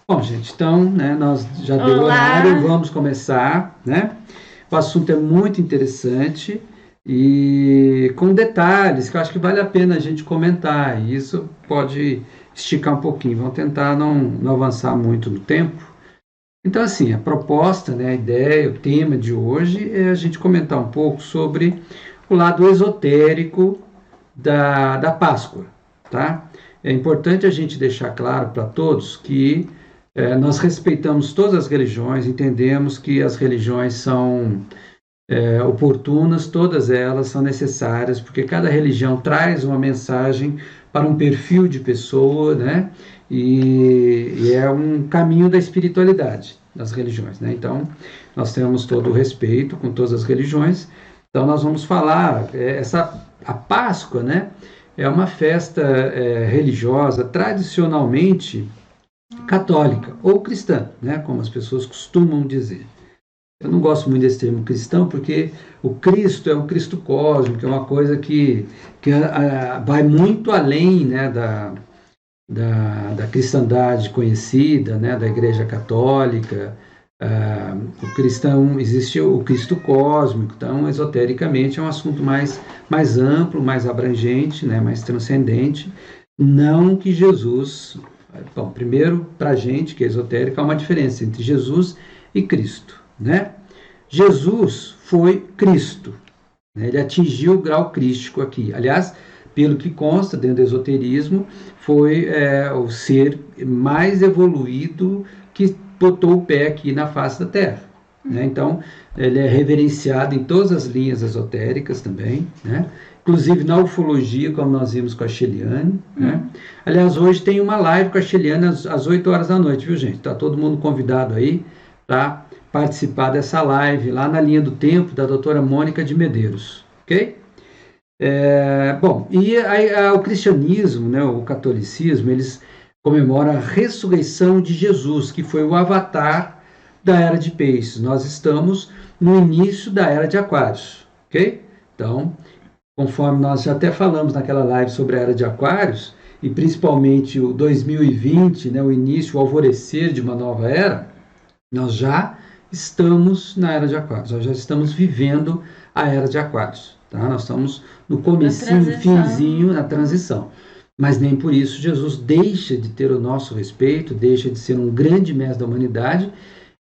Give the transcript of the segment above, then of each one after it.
Bom, gente, então, né, nós já deu Olá. horário, vamos começar, né? O assunto é muito interessante e com detalhes que eu acho que vale a pena a gente comentar. E isso pode esticar um pouquinho, vamos tentar não avançar muito no tempo. Então, assim, a proposta, né, a ideia, o tema de hoje é a gente comentar um pouco sobre o lado esotérico da Páscoa, tá? É importante a gente deixar claro para todos que nós respeitamos todas as religiões, entendemos que as religiões são oportunas, todas elas são necessárias, porque cada religião traz uma mensagem para um perfil de pessoa, né? E é um caminho da espiritualidade das religiões, né? Então, nós temos todo o respeito com todas as religiões. Então, nós vamos falar, a Páscoa, né? É uma festa religiosa tradicionalmente católica ou cristã, né? Como as pessoas costumam dizer. Eu não gosto muito desse termo cristão, porque o Cristo é um Cristo cósmico, é uma coisa que vai muito além, né, da cristandade conhecida, né, da Igreja Católica. O cristão, existe o Cristo cósmico, então, esotericamente, é um assunto mais amplo, mais abrangente, né, mais transcendente. Não que Jesus... Bom, primeiro, para a gente, que é esotérica, há uma diferença entre Jesus e Cristo, né? Jesus foi Cristo, né? Ele atingiu o grau crístico aqui. Aliás, pelo que consta dentro do esoterismo, foi o ser mais evoluído que botou o pé aqui na face da Terra, né? Então, ele é reverenciado em todas as linhas esotéricas também, né? Inclusive na ufologia, como nós vimos com a Sheliane, né? Aliás, hoje tem uma live com a Sheliane às 8 horas da noite, viu, gente? Está todo mundo convidado aí para participar dessa live lá na linha do tempo da doutora Mônica de Medeiros, ok? Bom, e o cristianismo, né, o catolicismo, eles comemoram a ressurreição de Jesus, que foi o avatar da Era de Peixes. Nós estamos no início da Era de Aquários, ok? Então, conforme nós já até falamos naquela live sobre a Era de Aquários, e principalmente o 2020, né, o início, o alvorecer de uma nova era, nós já estamos na Era de Aquários, nós já estamos vivendo a Era de Aquários, tá? Nós estamos no comecinho, finzinho, na transição. Mas nem por isso Jesus deixa de ter o nosso respeito, deixa de ser um grande mestre da humanidade,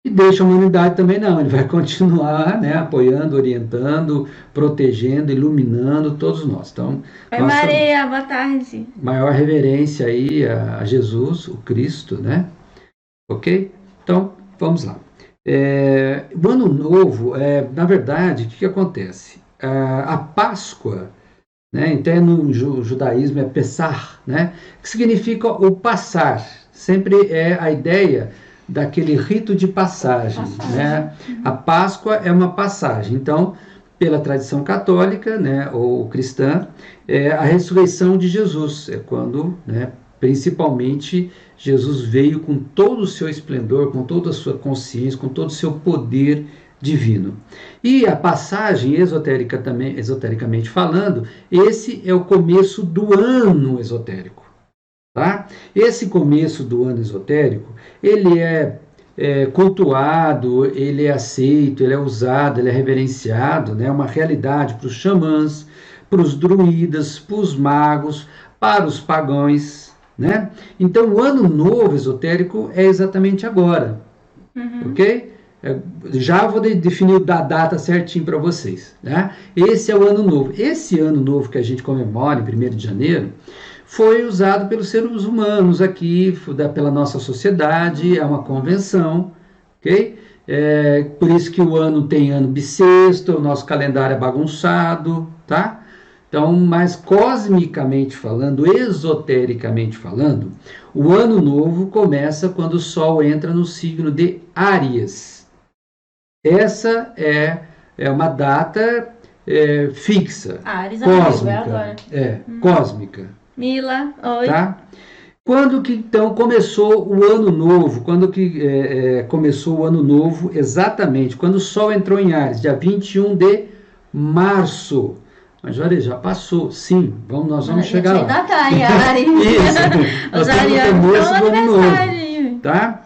e deixa a humanidade também não, ele vai continuar, né, apoiando, orientando, protegendo, iluminando todos nós. Então, Oi, Maria, boa tarde. Maior reverência aí a Jesus, o Cristo, né? Ok? Então, vamos lá. O Ano Novo, na verdade, o que acontece? A Páscoa, né, até no judaísmo é Pessah, né, que significa o passar. Sempre é a ideia daquele rito de passagem, né? A Páscoa é uma passagem. Então, pela tradição católica, né, ou cristã, a ressurreição de Jesus é quando, né, principalmente Jesus veio com todo o seu esplendor, com toda a sua consciência, com todo o seu poder divino. E a passagem esotericamente falando, esse é o começo do ano esotérico. Tá? Esse começo do ano esotérico, ele é cultuado, ele é aceito, ele é usado, ele é reverenciado, né? Uma realidade para os xamãs, para os druidas, para os magos, para os pagãos, né? Então, o ano novo esotérico é exatamente agora, ok? Já vou definir a data certinho para vocês, né? Esse é o ano novo. Esse ano novo que a gente comemora em 1º de janeiro, foi usado pelos seres humanos aqui, pela nossa sociedade, é uma convenção, ok? Por isso que o ano tem ano bissexto, o nosso calendário é bagunçado, tá? Então, mas cosmicamente falando, esotericamente falando, o ano novo começa quando o Sol entra no signo de Áries. Essa é uma data fixa, Áries, cósmica. Agora. Cósmica. Mila, oi. Tá? Quando que então começou o ano novo? Quando que começou o ano novo exatamente? Quando o Sol entrou em Áries, dia 21 de março. Mas olha, já passou. Sim, nós vamos chegar lá. Ainda está em Áries. Isso. Nós estamos no começo do ano novo. Tá?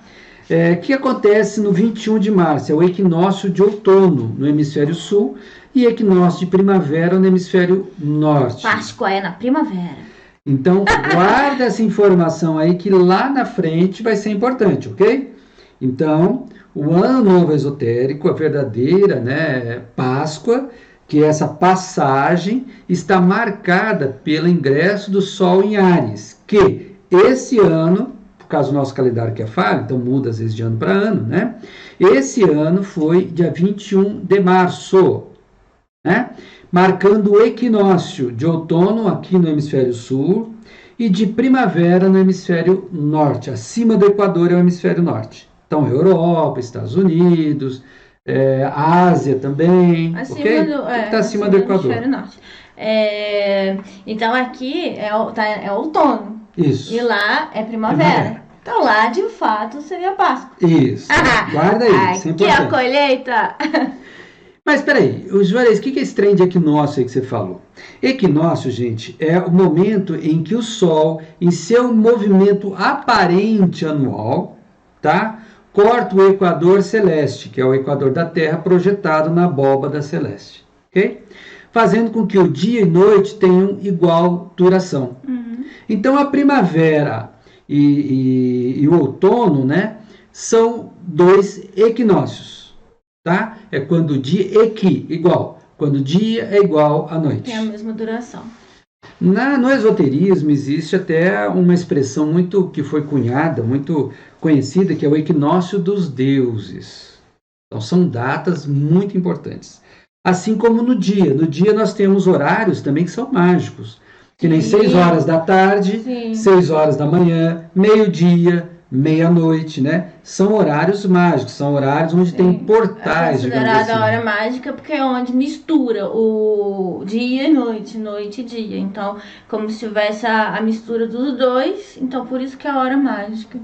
que acontece no 21 de março, é o equinócio de outono no hemisfério sul e equinócio de primavera no hemisfério norte. Páscoa é na primavera. Então, guarda essa informação aí que lá na frente vai ser importante, ok? Então, o Ano Novo Esotérico, a verdadeira, né, Páscoa, que essa passagem está marcada pelo ingresso do Sol em Áries, que esse ano, por causa do nosso calendário que é falho, então muda às vezes de ano para ano, né? Esse ano foi dia 21 de março, né? Marcando o equinócio de outono aqui no hemisfério sul e de primavera no hemisfério norte. Acima do Equador é o hemisfério norte. Então, Europa, Estados Unidos, Ásia também, Acima ok? do, Tudo está acima do Equador. hemisfério norte. Então aqui é outono. Isso. E lá é primavera. Então lá, de fato, seria Páscoa. Isso. Guarda aí, isso é Aqui é a importante. colheita. Mas peraí, Juarez, o que é esse trem de equinócio aí que você falou? Equinócio, gente, é o momento em que o Sol, em seu movimento aparente anual, tá? Corta o equador celeste, que é o equador da Terra projetado na abóbada celeste, ok? Fazendo com que o dia e noite tenham igual duração. Então a primavera e o outono, né, são dois equinócios, tá? É quando o dia igual, quando o dia é igual à noite. Tem a mesma duração. No esoterismo existe até uma expressão que foi cunhada, muito conhecida, que é o equinócio dos deuses. Então são datas muito importantes. Assim como no dia. No dia nós temos horários também que são mágicos. Que nem 6 horas da tarde, Sim. 6 horas da manhã, meio-dia, meia-noite, né? São horários mágicos, são horários onde tem portais, digamos assim. É considerada a hora mágica porque é onde mistura o dia e noite, noite e dia. Então, como se tivesse a mistura dos dois, então por isso que é a hora mágica.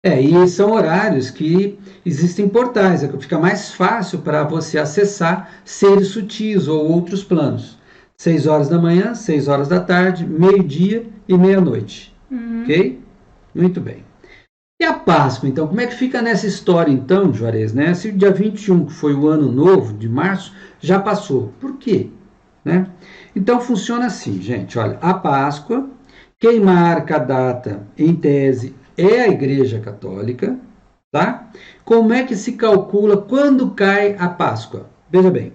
E são horários que existem portais, fica mais fácil para você acessar seres sutis ou outros planos. 6 horas da manhã, 6 horas da tarde, meio-dia e meia-noite. Ok? Muito bem. E a Páscoa, então? Como é que fica nessa história, então, Juarez? Né? Esse dia 21, que foi o ano novo de março, já passou. Por quê? Né? Então, funciona assim, gente. Olha, a Páscoa, quem marca a data, em tese, é a Igreja Católica, tá? Como é que se calcula quando cai a Páscoa? Veja bem.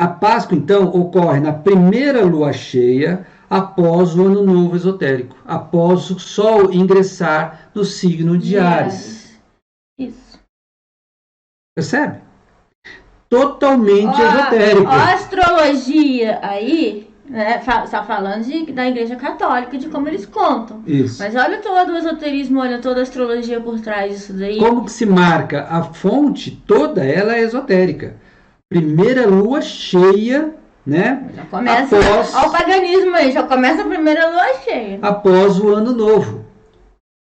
A Páscoa, então, ocorre na primeira lua cheia após o Ano Novo Esotérico, após o Sol ingressar no signo de Áries. Isso. Percebe? Totalmente esotérico. A astrologia aí, né, está falando da Igreja Católica, de como eles contam. Isso. Mas olha todo o esoterismo, olha toda a astrologia por trás disso daí. Como que se marca? A fonte toda ela é esotérica. Primeira lua cheia, né? Já começa, olha o paganismo aí, já começa a primeira lua cheia. Após o ano novo,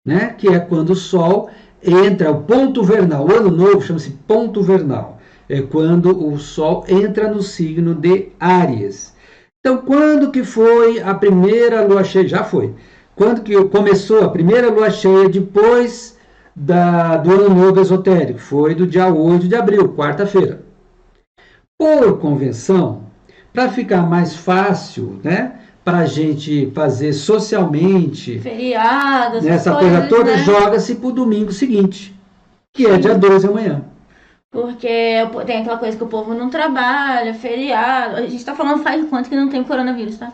né? Que é quando o Sol entra, o ponto vernal. O ano novo chama-se ponto vernal. É quando o Sol entra no signo de Áries. Então, quando que foi a primeira lua cheia? Já foi. Quando que começou a primeira lua cheia depois do ano novo esotérico? Foi do dia 8 de abril, quarta-feira. Por convenção, para ficar mais fácil, né, para a gente fazer socialmente, feriados, essa coisa toda, né? Joga-se para o domingo seguinte, que é dia 12 amanhã. Porque tem aquela coisa que o povo não trabalha, feriado. A gente tá falando faz quanto que não tem coronavírus, tá?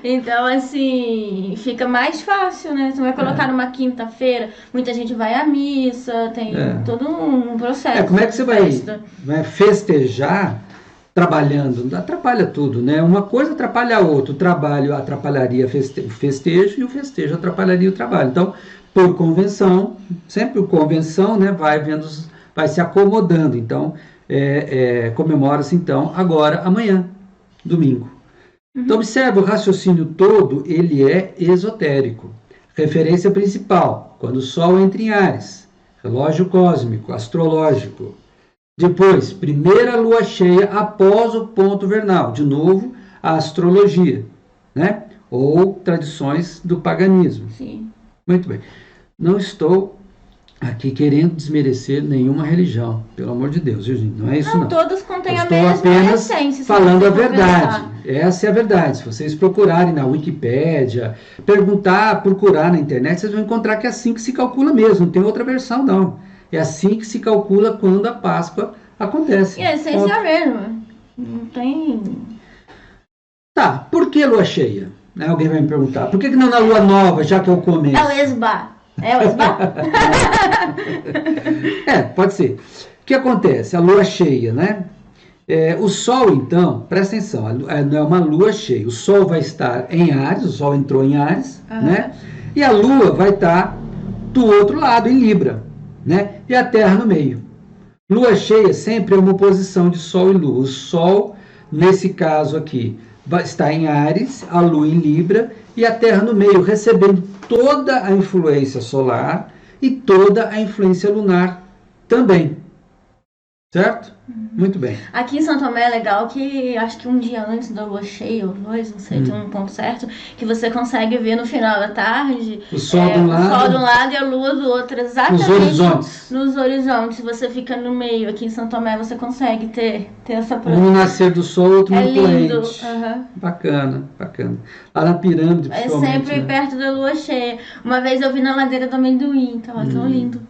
Então, assim, fica mais fácil, né? Você vai colocar numa quinta-feira, muita gente vai à missa, tem todo um processo. Como é que você vai festejar trabalhando? Atrapalha tudo, né? Uma coisa atrapalha a outra. O trabalho atrapalharia o festejo e o festejo atrapalharia o trabalho. Então, por convenção, sempre por convenção, né, vai se acomodando. Então, comemora-se, então, agora, amanhã, domingo. Então, observe, o raciocínio todo, ele é esotérico. Referência principal, quando o Sol entra em Áries, relógio cósmico, astrológico. Depois, primeira lua cheia após o ponto vernal. De novo, a astrologia, né? Ou tradições do paganismo. Sim. Muito bem. Não estou aqui querendo desmerecer nenhuma religião, pelo amor de Deus, viu, gente? Não é isso não. Todos contêm Eu a estou mesma apenas essência. falando a for verdade. pensar. Essa é a verdade. Se vocês procurarem na Wikipédia, procurar na internet, vocês vão encontrar que é assim que se calcula mesmo, não tem outra versão não. É assim que se calcula quando a Páscoa acontece. E a essência é a mesma. Não tem... Tá, por que lua cheia? Né, alguém vai me perguntar. Por que não na lua nova, já que é o começo? É o esba. É o esba? Pode ser. O que acontece? A lua cheia, né? O Sol, então, presta atenção, não é uma lua cheia. O Sol vai estar em Áries, o Sol entrou em Áries, né? E a Lua vai estar do outro lado, em Libra, né? E a Terra no meio. Lua cheia sempre é uma oposição de Sol e Lua. O Sol, nesse caso aqui, vai estar em Áries, a Lua em Libra e a Terra no meio, recebendo toda a influência solar e toda a influência lunar também. Certo? Muito bem. Aqui em São Tomé é legal que acho que um dia antes da lua cheia, ou dois, não sei, tem um ponto certo, que você consegue ver no final da tarde o sol de um lado e a lua do outro, exatamente nos horizontes. Você fica no meio. Aqui em São Tomé você consegue ter essa proximidade. Um nascer do sol, outro no lindo. poente. Bacana. Lá na pirâmide, é sempre perto da lua cheia. Uma vez eu vi na ladeira do amendoim, tava tão lindo.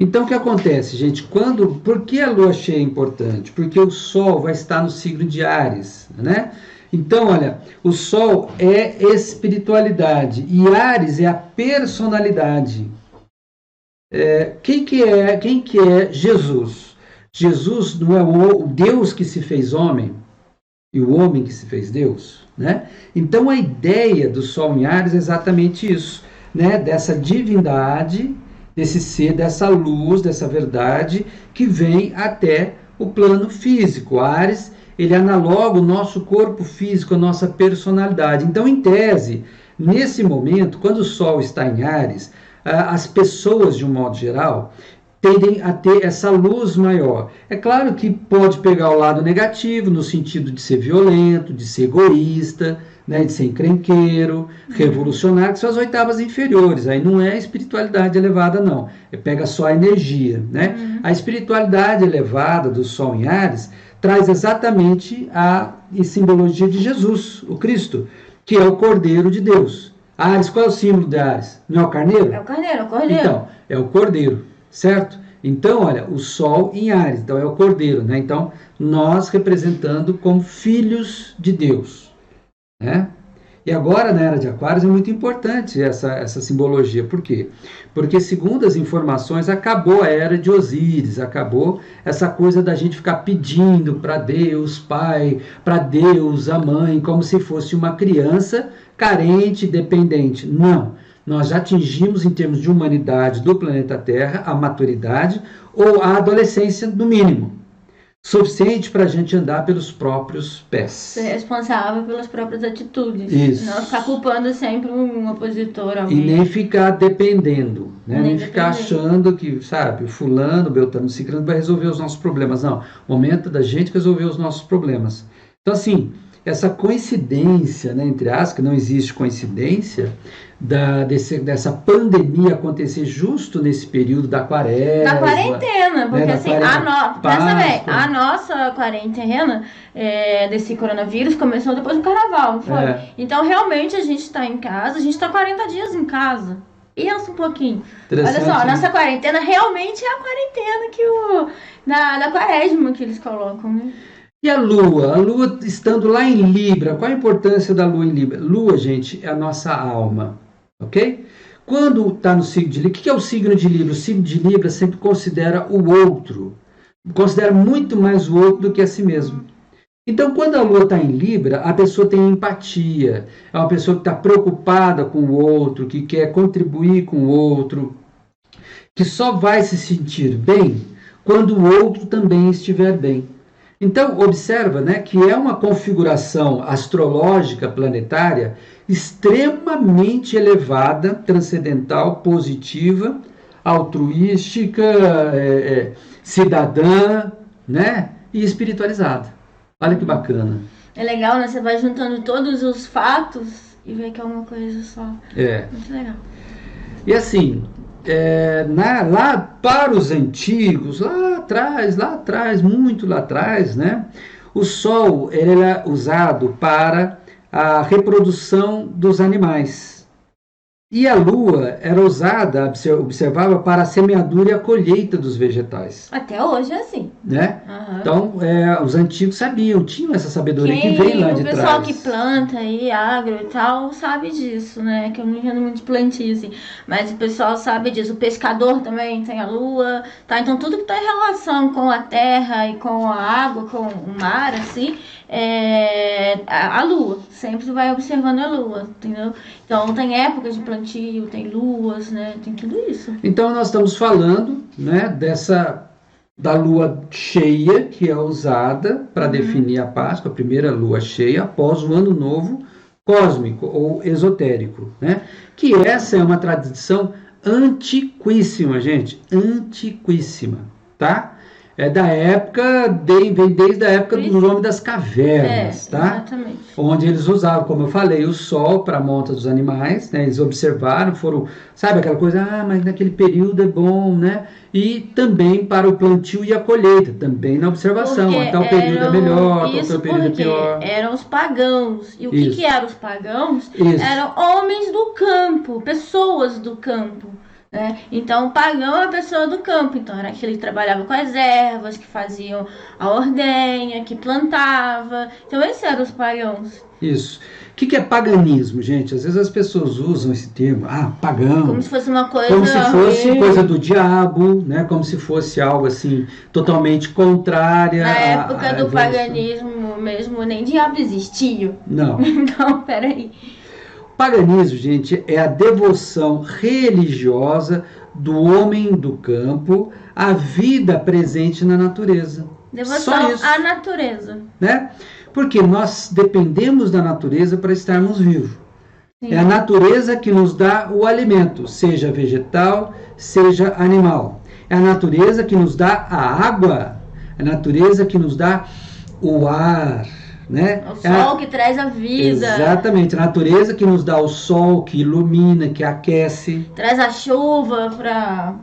Então, o que acontece, gente? Por que a lua cheia é importante? Porque o Sol vai estar no signo de Áries, né? Então, olha, o Sol é espiritualidade e Áries é a personalidade. Quem que é Jesus? Jesus não é o Deus que se fez homem e o homem que se fez Deus, né? Então, a ideia do Sol em Áries é exatamente isso, né? Dessa divindade, desse ser, dessa luz, dessa verdade que vem até o plano físico. Áries, ele analoga o nosso corpo físico, a nossa personalidade. Então, em tese, nesse momento, quando o Sol está em Áries, as pessoas, de um modo geral, tendem a ter essa luz maior. É claro que pode pegar o lado negativo, no sentido de ser violento, de ser egoísta, né, de ser encrenqueiro, revolucionário, que são as oitavas inferiores. Aí não é a espiritualidade elevada, não. Pega só a energia, né? A espiritualidade elevada do Sol em Áries traz exatamente a simbologia de Jesus, o Cristo, que é o Cordeiro de Deus. Áries, qual é o símbolo de Áries? Não é o carneiro? É o carneiro. Então, é o Cordeiro, certo? Então, olha, o Sol em Áries, então é o Cordeiro, né? Então, nós representando como filhos de Deus. Né? E agora, na Era de Aquários, é muito importante essa simbologia. Por quê? Porque, segundo as informações, acabou a Era de Osíris, acabou essa coisa da gente ficar pedindo para Deus Pai, para Deus a Mãe, como se fosse uma criança carente, dependente. Não. Nós já atingimos, em termos de humanidade do planeta Terra, a maturidade ou a adolescência, no mínimo. Suficiente para a gente andar pelos próprios pés. Ser responsável pelas próprias atitudes. Isso. Não ficar culpando sempre um opositor. E nem ficar dependendo. Né? Nem ficar achando que, sabe, o fulano, o Beltrano, o Ciclano vai resolver os nossos problemas. Não. Momento da gente resolver os nossos problemas. Então, assim, essa coincidência, né, entre aspas, que não existe coincidência, dessa pandemia acontecer justo nesse período da quaresma. Da quarentena, porque né, assim, pensa bem, a nossa quarentena desse coronavírus começou depois do carnaval, não foi? Então, realmente, a gente está em casa, a gente está 40 dias em casa. Pensa um pouquinho. Olha só, a nossa quarentena realmente é a quarentena da quaresma que eles colocam, né? E a Lua estando lá em Libra, qual a importância da Lua em Libra? Lua, gente, é a nossa alma, ok? Quando está no signo de Libra, o que é o signo de Libra? O signo de Libra sempre considera o outro, considera muito mais o outro do que a si mesmo. Então, quando a Lua está em Libra, a pessoa tem empatia, é uma pessoa que está preocupada com o outro, que quer contribuir com o outro, que só vai se sentir bem quando o outro também estiver bem. Então, observa, né, que é uma configuração astrológica planetária extremamente elevada, transcendental, positiva, altruística, cidadã, né, e espiritualizada. Olha que bacana. É legal, né? Você vai juntando todos os fatos e vê que é uma coisa só. Muito legal. E assim, lá para os antigos, lá atrás, muito lá atrás, né? O sol ele era usado para a reprodução dos animais. E a lua era usada, observava, para a semeadura e a colheita dos vegetais. Até hoje é assim. Né? Uhum. Então, os antigos sabiam, tinham essa sabedoria que vem lá de trás. O pessoal que planta aí, agro e tal, sabe disso, né? Que eu não entendo muito de plantio, assim. Mas o pessoal sabe disso. O pescador também tem a lua, tá? Então, tudo que tá em relação com a terra e com a água, com o mar, assim, a lua. Sempre vai observando a lua, entendeu? Então, tem épocas de plantio, tem luas, né? Tem tudo isso. Então, nós estamos falando, né, da lua cheia, que é usada para definir a Páscoa, a primeira lua cheia, após o Ano Novo cósmico ou esotérico, né? Que essa é uma tradição antiquíssima, gente, antiquíssima, tá? É da época, vem desde a época do Homem das Cavernas, tá? Exatamente. Onde eles usavam, como eu falei, o sol para a monta dos animais, né? Eles observaram, sabe aquela coisa, mas naquele período é bom, né? E também para o plantio e a colheita, também na observação, tal período é melhor, tal período é pior. Eram os pagãos. E o que eram os pagãos? Eram homens do campo, pessoas do campo. Né? Então, o pagão é a pessoa do campo. Então, era aquele que trabalhava com as ervas, que faziam a ordenha, que plantava. Então, esses eram os pagãos. Isso. O que é paganismo, gente? Às vezes as pessoas usam esse termo, pagão. Como se fosse uma coisa... Como se fosse coisa do diabo, né? Como se fosse algo assim, totalmente contrária. Na época do paganismo mesmo, nem diabo existia. Não. Então, peraí. Paganismo, gente, é a devoção religiosa do homem do campo à vida presente na natureza. Devoção à natureza. Né? Porque nós dependemos da natureza para estarmos vivos. Sim. É a natureza que nos dá o alimento, seja vegetal, seja animal. É a natureza que nos dá a água, é a natureza que nos dá o ar. Né? O sol que traz a vida. Exatamente, a natureza que nos dá o sol, que ilumina, que aquece. Traz a chuva para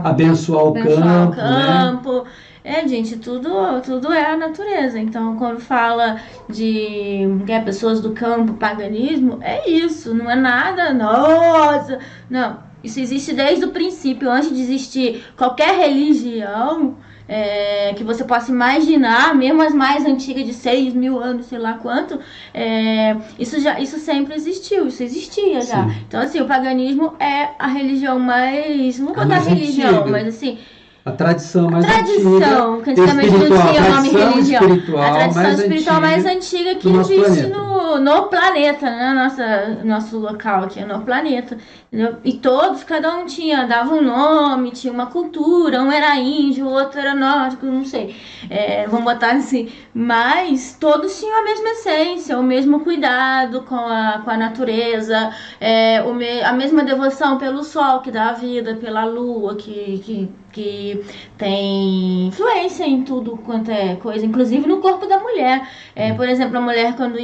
abençoar o campo. Né? Gente, tudo é a natureza. Então, quando fala de pessoas do campo, paganismo, é isso, não é nada, nossa, não. Isso existe desde o princípio, antes de existir qualquer religião. Que você possa imaginar, mesmo as mais antigas de 6.000 anos, sei lá quanto, isso sempre existiu, isso existia já. Sim. Então, assim, o paganismo é a religião mais, não vou contar religião, antiga. Mas assim, a tradição mais antiga, que antigamente não tinha o nome religião. A tradição espiritual mais antiga que existe no planeta, né? Nosso local aqui, no planeta. Entendeu? E todos, cada um dava um nome, tinha uma cultura, um era índio, o outro era nórdico, não sei. Vamos botar assim. Mas todos tinham a mesma essência, o mesmo cuidado com a natureza, a mesma devoção pelo sol que dá a vida, pela lua que tem influência em tudo quanto é coisa, inclusive no corpo da mulher. Por exemplo, a mulher quando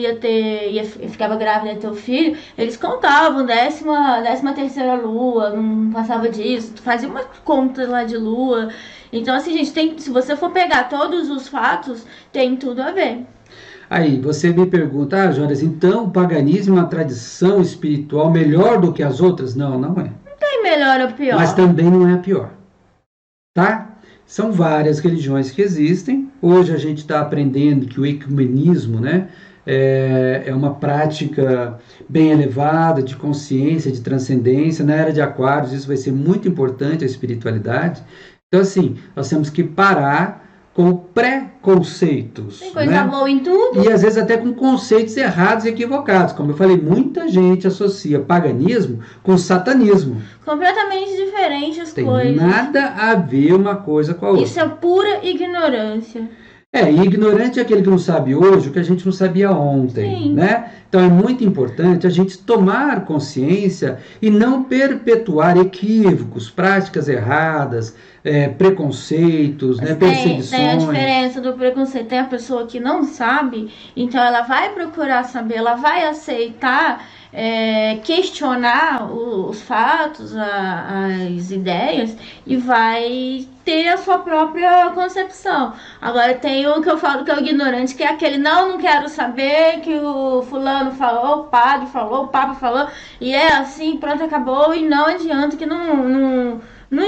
ficava grávida e ia ter o filho, eles contavam 13ª lua, não passava disso, fazia uma conta lá de lua. Então, assim, gente, se você for pegar todos os fatos, tem tudo a ver. Aí, você me pergunta, Jonas, então o paganismo é uma tradição espiritual melhor do que as outras? Não, não é. Não tem melhor ou pior. Mas também não é a pior. Tá? São várias religiões que existem. Hoje a gente está aprendendo que o ecumenismo, né, é uma prática bem elevada de consciência, de transcendência. Na era de Aquários isso vai ser muito importante, a espiritualidade. Então, assim, nós temos que parar com preconceitos. Tem coisa boa em tudo. E às vezes até com conceitos errados e equivocados. Como eu falei, muita gente associa paganismo com satanismo. Completamente diferentes as coisas. Tem nada a ver uma coisa com a outra. Isso é pura ignorância. E ignorante é aquele que não sabe hoje o que a gente não sabia ontem. Sim. Né? Então é muito importante a gente tomar consciência e não perpetuar equívocos, práticas erradas, preconceitos, né, Tem a perseguições. diferença do preconceito. Tem a pessoa que não sabe, então ela vai procurar saber, ela vai aceitar, questionar os fatos, as ideias, e vai ter a sua própria concepção. Agora tem o que eu falo que é o ignorante, que é aquele não quero saber, que o fulano falou, o padre falou, o papa falou, e é assim, pronto, acabou, e não adianta, que não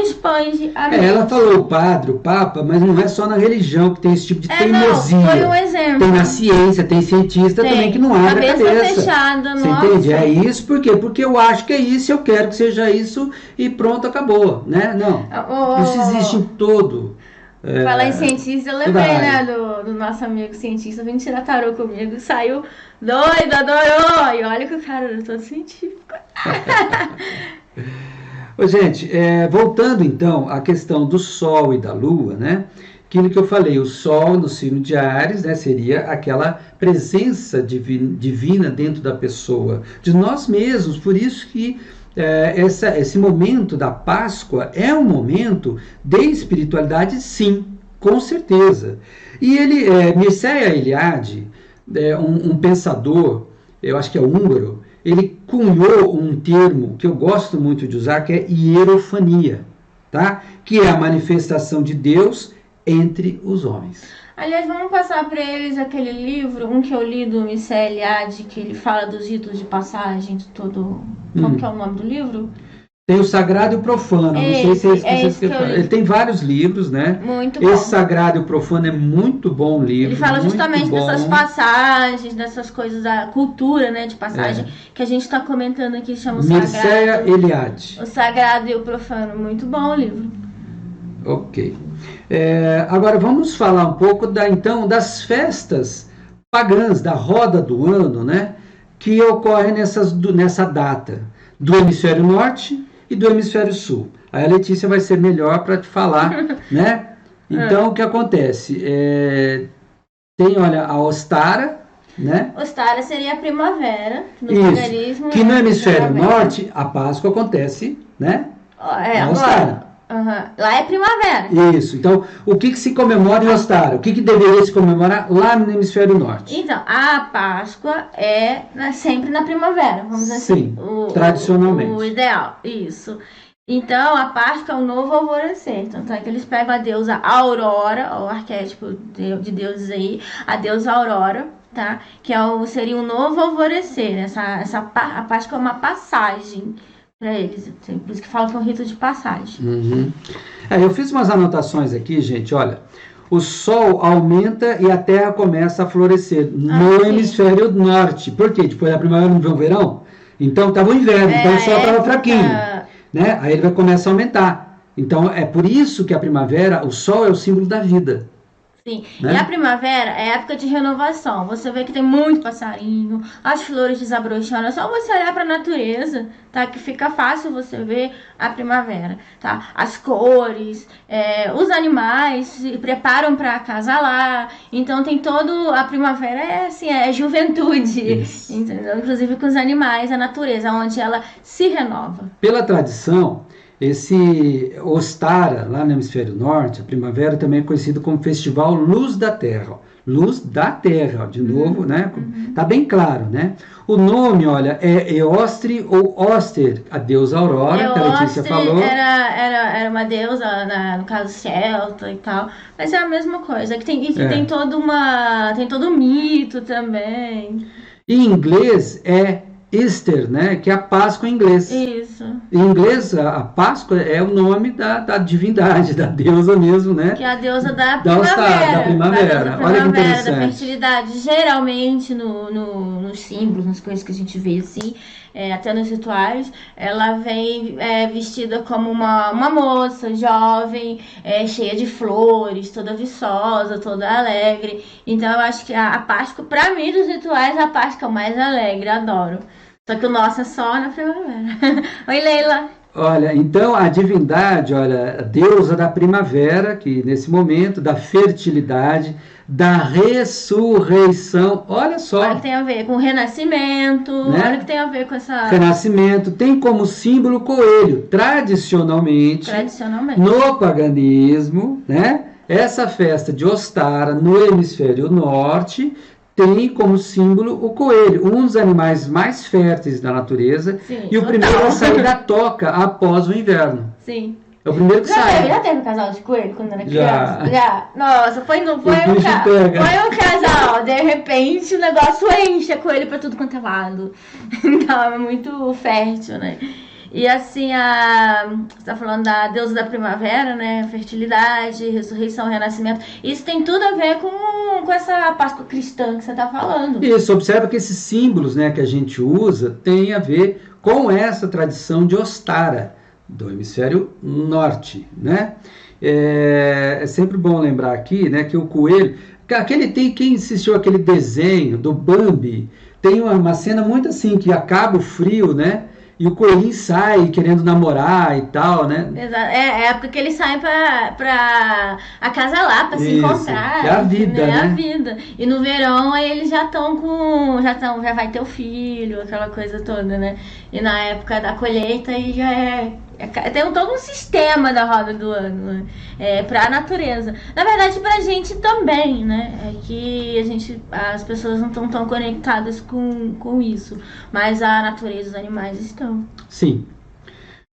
expande a mente. Ela falou o padre, o papa, mas não é só na religião que tem esse tipo de teimosia. Não, foi um exemplo. Tem na ciência, tem cientista também que não abre a cabeça. Fechada, Você nossa. entende? É isso, por quê? Porque eu acho que é isso, eu quero que seja isso, e pronto, acabou, né? Não, isso existe em todo. Falar em cientista, eu lembrei, né, do nosso amigo cientista, vindo tirar tarô comigo, saiu doido, adorou, e olha que o cara era todo científico. Ô, gente, voltando então à questão do Sol e da Lua, né? Aquilo que eu falei, o Sol no signo de Áries, né, seria aquela presença divina dentro da pessoa, de nós mesmos. Por isso que esse momento da Páscoa é um momento de espiritualidade, sim, com certeza. E ele, Mircea Eliade, um pensador, eu acho que é húngaro, ele cunhou um termo que eu gosto muito de usar, que é hierofania, tá? Que é a manifestação de Deus entre os homens. Aliás, vamos passar para eles aquele livro, um que eu li do Mircea Eliade, que ele fala dos ritos de passagem, de todo... Como que é o nome do livro? Tem o Sagrado e o Profano, não sei se é esse que ele tem vários livros, né? Muito bom. Esse Sagrado e o Profano é muito bom livro. Ele fala justamente dessas passagens, dessas coisas da cultura, né, de passagem, que a gente está comentando aqui, chama o Sagrado. Mircea Eliade. O Sagrado e o Profano, muito bom o livro. Ok. Agora vamos falar um pouco então das festas pagãs, da roda do ano, né? Que ocorre nessa data do hemisfério norte e do hemisfério sul. Aí a Letícia vai ser melhor para te falar, né? Então, o que acontece? Tem, olha, a Ostara, né? Ostara seria a primavera, no paganismo. Que no hemisfério norte, a Páscoa acontece, né? Na Ostara. Lá é primavera. Isso. Então, o que se comemora em Ostara? O que deveria se comemorar lá no hemisfério norte? Então, a Páscoa é sempre na primavera, vamos dizer assim. Sim, tradicionalmente. O ideal, isso. Então, a Páscoa é o novo alvorecer. Tanto é que eles pegam a deusa Aurora, o arquétipo de deuses aí, a deusa Aurora, tá? Que seria um novo alvorecer. A Páscoa é uma passagem para eles, por isso que falam que é um rito de passagem. Uhum. Eu fiz umas anotações aqui, gente, olha. O Sol aumenta e a Terra começa a florescer no hemisfério norte. Por quê? Depois da primavera não vem o verão? Então estava o inverno, então o Sol estava fraquinho. Né? Aí ele vai começar a aumentar. Então é por isso que a primavera, o Sol é o símbolo da vida. Sim, né? E a primavera é época de renovação. Você vê que tem muito passarinho, as flores desabrochando. É só você olhar para a natureza, tá? Que fica fácil você ver a primavera, tá? As cores, os animais se preparam para acasalar. Então tem a primavera é juventude, entendeu? Inclusive com os animais, a natureza, onde ela se renova. Pela tradição, esse Ostara, lá no hemisfério norte, a primavera também é conhecido como Festival Luz da Terra. Luz da Terra, de novo, né? Tá bem claro, né? O nome, olha, é Eostre ou Oster, a deusa Aurora, que a Letícia falou. Era uma deusa, no caso celta e tal, mas é a mesma coisa, que tem todo um mito também. Em inglês é Easter, né? Que é a Páscoa em inglês. Isso. Em inglês, a Páscoa é o nome da divindade, da deusa mesmo, né? Que é a deusa da primavera. Da primavera. Olha que interessante. Da fertilidade. Geralmente, nos símbolos, nas coisas que a gente vê assim, até nos rituais, ela vem vestida como uma moça jovem, cheia de flores, toda viçosa, toda alegre. Então, eu acho que a Páscoa, pra mim, dos rituais, a Páscoa é mais alegre, adoro. Só que o nosso é só na primavera. Oi, Leila. Olha, então a divindade, olha, a deusa da primavera, que nesse momento, da fertilidade, da ressurreição. Olha só. Olha que tem a ver com o renascimento, né? Olha que tem a ver com essa... Renascimento tem como símbolo o coelho. Tradicionalmente, no paganismo, né? Essa festa de Ostara, no hemisfério norte, tem como símbolo o coelho, um dos animais mais férteis da natureza. Sim, e o primeiro a sair da toca após o inverno. Sim. É o primeiro que sai. Já teve um casal de coelho quando era Já. criança? Já. Nossa, foi um casal. De repente o negócio enche coelho pra tudo quanto é lado. Então é muito fértil, né? E assim, você tá falando da deusa da primavera, né? Fertilidade, ressurreição, renascimento. Isso tem tudo a ver com essa Páscoa cristã que você tá falando. Isso, observa que esses símbolos, né, que a gente usa tem a ver com essa tradição de Ostara, do hemisfério norte, né? É sempre bom lembrar aqui, né, que o coelho... Quem assistiu aquele desenho do Bambi, tem uma cena muito assim, que acaba o frio, né? E o coelhinho sai querendo namorar e tal, né? Exato. É a época que eles saem pra acasalar, pra se encontrar. É a vida, né? É a vida. E no verão aí eles já já vai ter o filho, aquela coisa toda, né? E na época da colheita aí já tem todo um sistema da roda do ano, né? Pra natureza. Na verdade, pra gente também, né? É que as pessoas não estão tão conectadas com isso. Mas a natureza, os animais estão. Sim.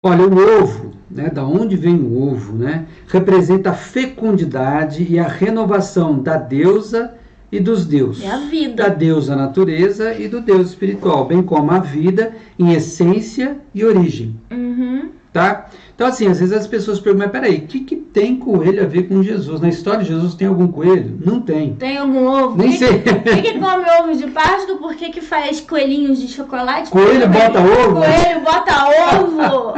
Olha, o ovo, né? Da onde vem o ovo, né? Representa a fecundidade e a renovação da deusa e dos deuses. É a vida. Da deusa natureza e do deus espiritual, bem como a vida em essência e origem. Uhum. Tá? Então, assim, às vezes as pessoas perguntam, mas peraí, o que tem coelho a ver com Jesus? Na história de Jesus tem algum coelho? Não tem. Tem algum ovo? Nem sei. Por que come ovo de Páscoa? Por que faz coelhinhos de chocolate? Coelho bota ovo? Coelho bota ovo!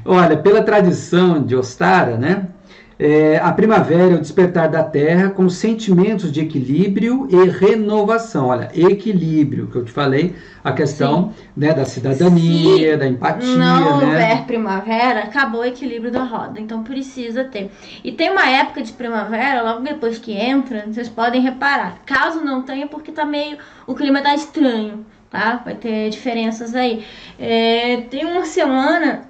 Olha, pela tradição de Ostara, né? A primavera é o despertar da terra com sentimentos de equilíbrio e renovação. Olha, equilíbrio, que eu te falei, a questão, né, da cidadania, da empatia. Não né? houver primavera, acabou o equilíbrio da roda, então precisa ter. E tem uma época de primavera, logo depois que entra, vocês podem reparar. Caso não tenha, porque o clima tá estranho. Tá? Vai ter diferenças aí. Tem uma semana,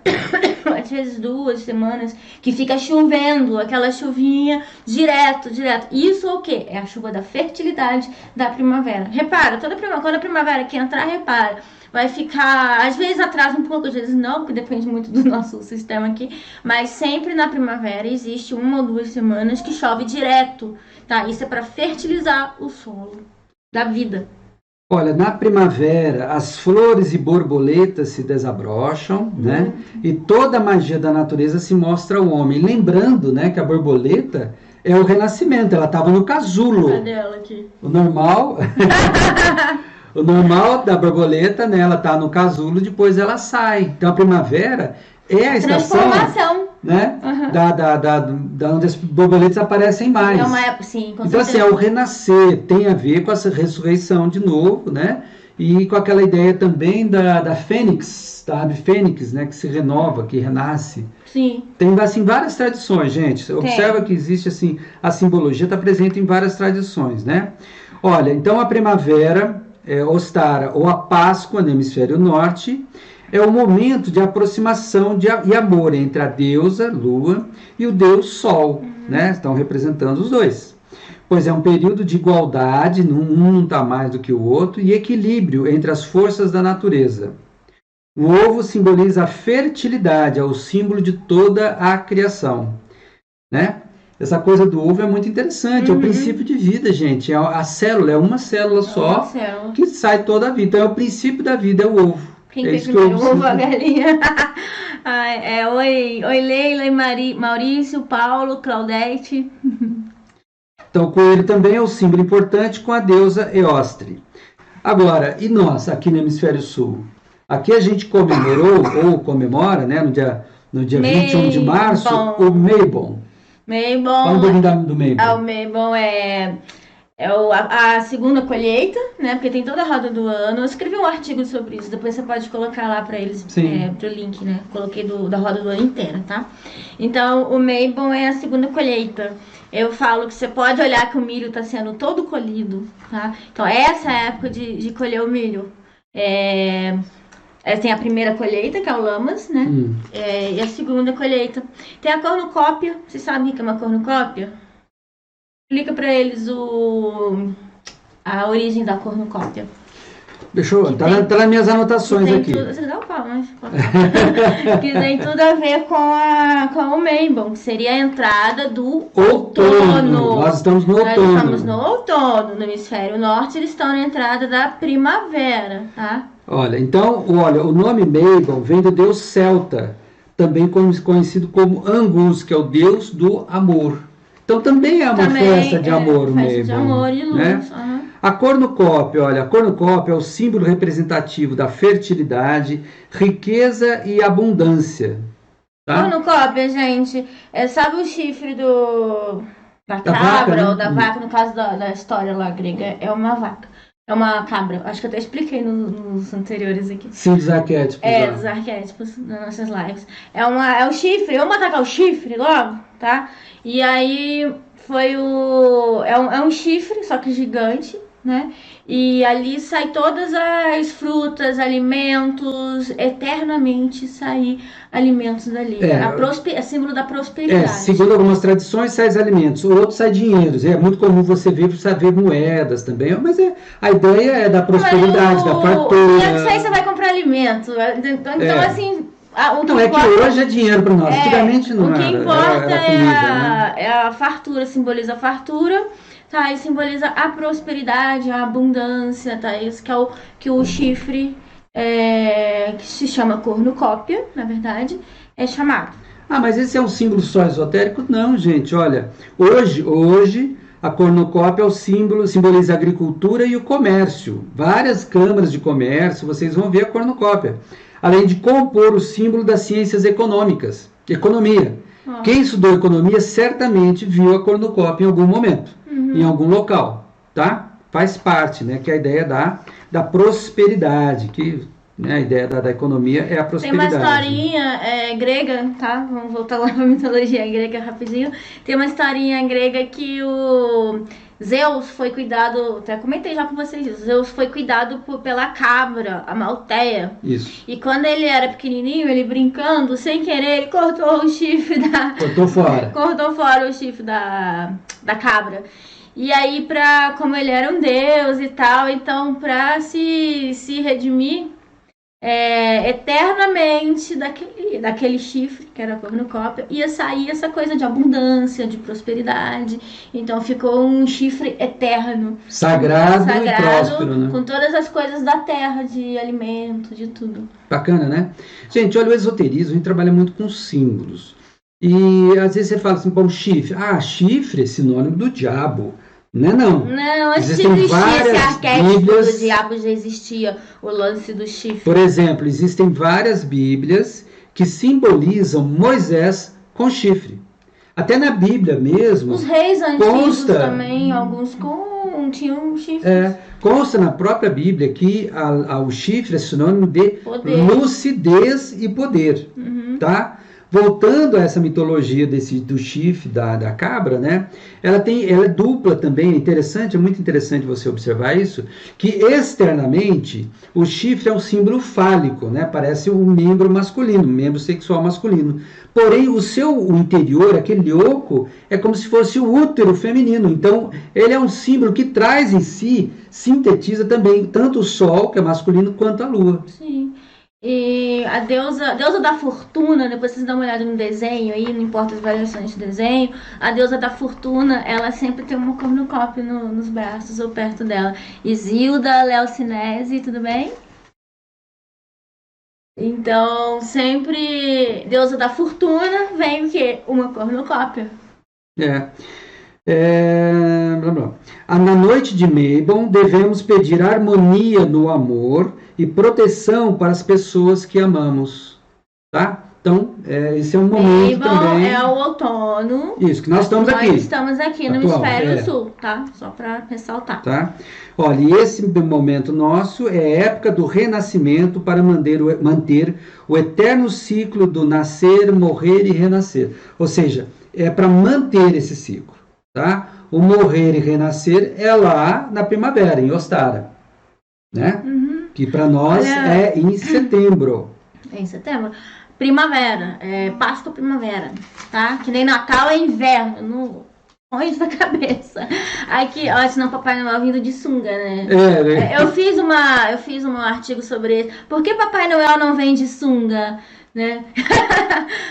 às vezes 2 semanas, que fica chovendo, aquela chuvinha direto. Isso é o quê? É a chuva da fertilidade da primavera. Repara, quando a primavera quer entrar, repara. Vai ficar, às vezes atrasa um pouco, às vezes não, porque depende muito do nosso sistema aqui. Mas sempre na primavera existe 1 ou 2 semanas que chove direto. Tá? Isso é para fertilizar o solo da vida. Olha, na primavera, as flores e borboletas se desabrocham, né? E toda a magia da natureza se mostra ao homem. Lembrando, né, que a borboleta é o renascimento, ela estava no casulo. Cadê ela aqui? O normal da borboleta, né, ela está no casulo, depois ela sai. Então a primavera é a estação, né, onde as borboletas aparecem mais. Sim, com então, assim, é o renascer, tem a ver com essa ressurreição de novo, né? E com aquela ideia também da fênix, da ave fênix, né? Que se renova, que renasce. Sim. Tem, assim, várias tradições, gente. Observa que existe, assim, a simbologia está presente em várias tradições, né? Olha, então a primavera, Ostara, ou a Páscoa no hemisfério norte, é o momento de aproximação e amor entre a deusa, lua, e o deus sol, né? Estão representando os dois. Pois é um período de igualdade, um não está mais do que o outro, e equilíbrio entre as forças da natureza. O ovo simboliza a fertilidade, é o símbolo de toda a criação, né? Essa coisa do ovo é muito interessante, é o princípio de vida, gente. A célula é uma célula só que sai toda a vida. Então, é o princípio da vida, é o ovo. Quem fez primeiro o ovo, a galinha? Oi Leila e Maurício, Paulo, Claudete. Então, o coelho também é um símbolo importante com a deusa Eostre. Agora, e nós, aqui no Hemisfério Sul? Aqui a gente comemorou, ou comemora, né, no dia 21 de março, o Mabon. Mabon. Fala um pouquinho do Mabon. O Mabon É a segunda colheita, né? Porque tem toda a roda do ano. Eu escrevi um artigo sobre isso, depois você pode colocar lá para eles, pro link, né? Coloquei da roda do ano inteira, tá? Então, o Mabon é a segunda colheita. Eu falo que você pode olhar que o milho está sendo todo colhido, tá? Então, essa é a época de colher o milho. Tem a primeira colheita, que é o Lamas, né? E a segunda colheita. Tem a cornucópia. Vocês sabem o que é uma cornucópia? Explica para eles a origem da cornucópia. Deixa eu... Tá nas minhas anotações aqui. Você dá o pau, mas... que tem tudo a ver com o Mabon, que seria a entrada do outono. Nós estamos no outono. Nós estamos no outono. No hemisfério norte, eles estão na entrada da primavera, tá? Olha, então, o nome Mabon vem do deus celta, também conhecido como Angus, que é o deus do amor. Então também é uma festa de amor, o Mabon. Festa de amor e luz. Né? A cornucópia, olha, a cornucópia é o símbolo representativo da fertilidade, riqueza e abundância. Tá? Cornucópia, gente, sabe o chifre da cabra, vaca, né? ou da vaca, no caso da história lá grega, é uma vaca. É uma cabra. Acho que eu até expliquei nos anteriores aqui. Sim, dos arquétipos. Dos arquétipos nas nossas lives. É o chifre. Vamos atacar o chifre logo, tá? E aí foi é um chifre, só que gigante, né? E ali sai todas as frutas, alimentos, eternamente sair alimentos dali. É símbolo da prosperidade. Segundo algumas tradições, sai os alimentos, outros sai dinheiros. É muito comum você ver moedas também, mas a ideia é da prosperidade, da fartura. E isso aí você vai comprar alimento. Então assim... Não, é que hoje é dinheiro para nós. Antigamente não era. O que importa era comida, é a fartura, simboliza a fartura. Tá, e simboliza a prosperidade, a abundância, tá? Isso que o chifre, que se chama cornucópia, na verdade, é chamado. Mas esse é um símbolo só esotérico? Não, gente, olha, hoje a cornucópia é o símbolo, simboliza a agricultura e o comércio. Várias câmaras de comércio, vocês vão ver a cornucópia. Além de compor o símbolo das ciências econômicas, economia. Quem estudou economia certamente viu a cornucópia em algum momento, em algum local, tá? Faz parte, né? Que é a ideia da prosperidade, que né, a ideia da economia é a prosperidade. Tem uma historinha grega, tá? Vamos voltar lá para a mitologia grega rapidinho. Tem uma historinha grega que o Zeus foi cuidado, até comentei já com vocês isso, Zeus foi cuidado pela cabra, a Malteia. Isso. E quando ele era pequenininho, ele brincando, sem querer, ele cortou o chifre Cortou fora. Cortou fora o chifre da cabra. E aí, como ele era um deus e tal, então pra se redimir eternamente daquele chifre, que era a cornucópia, ia sair essa coisa de abundância, de prosperidade. Então ficou um chifre eterno. Sagrado e próspero, né? Com todas as coisas da terra, de alimento, de tudo. Bacana, né? Gente, olha, o esoterismo, a gente trabalha muito com símbolos. E às vezes você fala assim, bom, chifre. Chifre é sinônimo do diabo. Não, antes de existir esse arquétipo do diabo já existia o lance do chifre. Por exemplo, existem várias bíblias que simbolizam Moisés com chifre. Até na Bíblia mesmo. Os reis antigos também, alguns tinham chifres. Consta na própria Bíblia que o chifre é sinônimo de poder. Lucidez e poder. Tá? Voltando a essa mitologia do chifre da cabra, né? Ela é dupla também, é muito interessante você observar isso, que externamente o chifre é um símbolo fálico, né? Parece um membro masculino, um membro sexual masculino. Porém, o interior, aquele oco, é como se fosse o útero feminino. Então, ele é um símbolo que traz em si, sintetiza também tanto o sol, que é masculino, quanto a lua. Sim. E a deusa da fortuna, depois vocês dão uma olhada no desenho aí, não importa as variações de desenho, a deusa da fortuna, ela sempre tem uma cornucópia nos braços ou perto dela. Isilda Leocinese, tudo bem? Então, sempre deusa da fortuna vem o quê? Uma cornucópia. Blá, blá. Na noite de Mabon, devemos pedir harmonia no amor e proteção para as pessoas que amamos, tá? Então, esse é um momento também. É o outono. Isso, que nós estamos aqui. Nós estamos aqui no atual, hemisfério sul, tá? Só para ressaltar. Tá? Olha, e esse momento nosso é a época do renascimento para manter o eterno ciclo do nascer, morrer e renascer. Ou seja, é para manter esse ciclo, tá? O morrer e renascer é lá na primavera, em Ostara, né? Que para nós é em setembro. É em setembro. Primavera, Páscoa primavera, tá? Que nem Natal é inverno, não põe isso na cabeça. Aqui, ó, senão Papai Noel vindo de sunga, né? Eu fiz um artigo sobre isso. Por que Papai Noel não vem de sunga? Né?